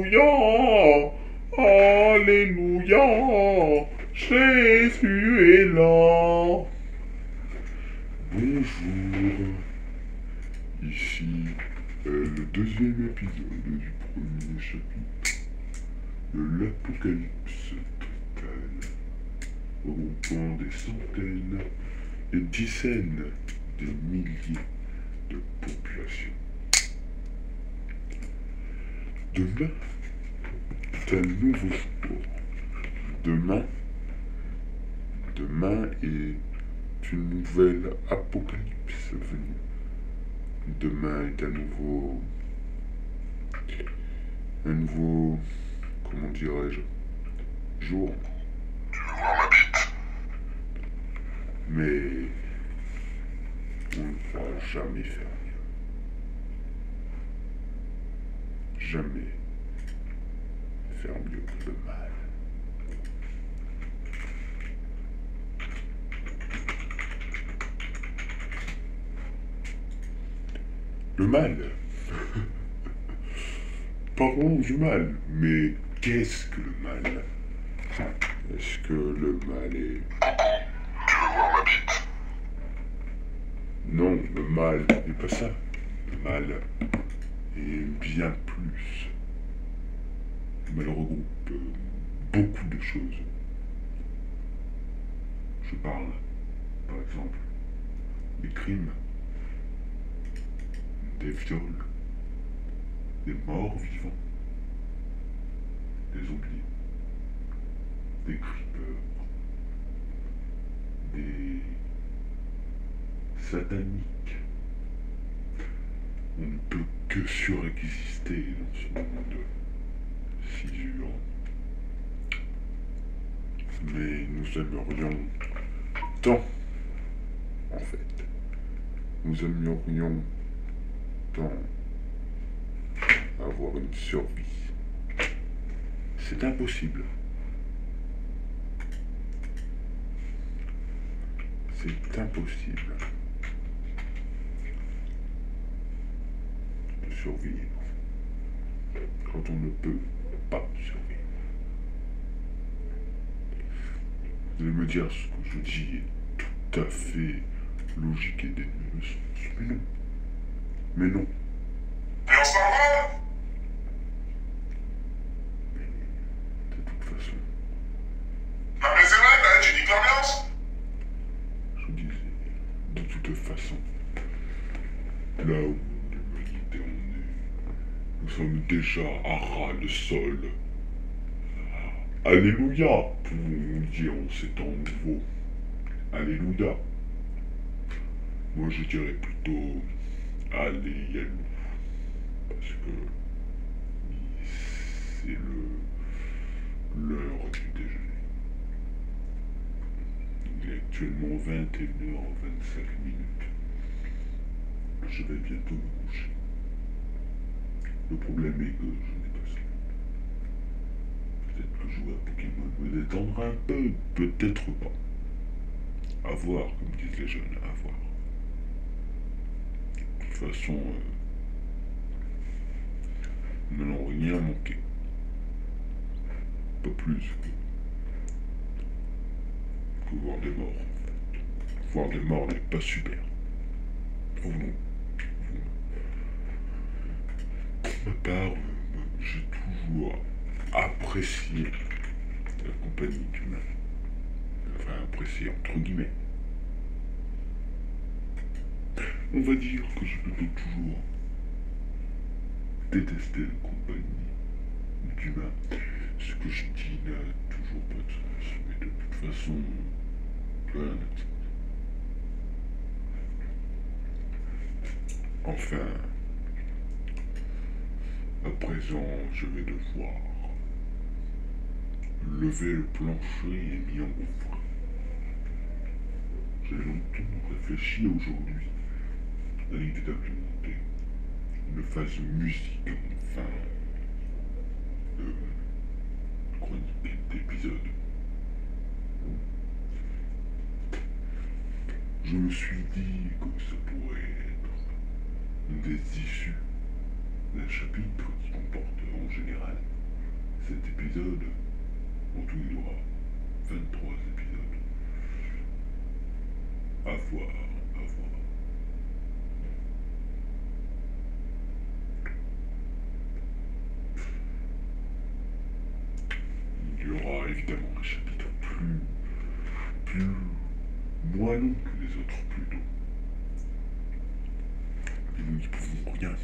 Alléluia, Alléluia, Jésus est là. Bonjour, ici le deuxième épisode du premier chapitre de l'Apocalypse totale, regroupant des centaines, des dizaines, des milliers de populations. Demain, c'est un nouveau jour. Demain est une nouvelle apocalypse venue. Demain est un nouveau, comment dirais-je, jour. Tu veux voir ma bite? Mais on ne pourra jamais faire mieux. Jamais faire mieux que le mal. Le mal. Parlons du mal, mais qu'est-ce que le mal? Est-ce que le mal est... Tu veux voir ma bite? Non, le mal n'est pas ça. Le mal est bien plus. Le mal regroupe beaucoup de choses. Je parle, par exemple, des crimes, des viols, des morts vivants, des zombies, des creepers, des sataniques. On ne peut que surexister dans ce monde si dur. Mais nous aimerions tant, en fait. Nous aimerions tant avoir une survie. C'est impossible. C'est impossible de survivre quand on ne peut pas survivre. Vous allez me dire ce que je dis est tout à fait logique et dénué de sens. Mais non. Mais non. Et on s'en va? Mais de toute façon, Non mais c'est vrai, t'as tu niques l'ambiance? je disais, de toute façon, là où l'humanité en est, nous sommes déjà à ras le sol. Alléluia, pouvons-nous dire en ces temps nouveaux. Alléluia. Moi je dirais plutôt Alléluia. Parce que c'est l'heure du déjeuner. Il est actuellement 21h25. Je vais bientôt me coucher. Le problème est que je n'ai pas sommeil. Peut-être que jouer à Pokémon me détendra un peu, peut-être pas. À voir, comme disent les jeunes, à voir. De toute façon, nous n'allons rien manquer. Pas plus que voir des morts, en fait. Voir des morts n'est pas super. Oh non. Pour ma part, j'ai toujours apprécié la compagnie d'humains. Enfin, apprécié entre guillemets. On va dire que j'ai plutôt toujours détesté la compagnie d'humains. Ce que je dis n'a toujours pas de sens, mais de toute façon, rien n'a de sens. Enfin, à présent, je vais devoir lever le plancher et m'y engouffrer. J'ai longtemps réfléchi aujourd'hui à l'idée d'implémenter une phase musique, enfin, de chronique d'épisode. Je me suis dit que ça pourrait être une des issues un chapitre qui comporte en général 7 épisodes. En tout, il y aura 23 épisodes. À voir, à voir. Il y aura évidemment un chapitre moins long que les autres, plutôt. Mais nous n'y pouvons rien.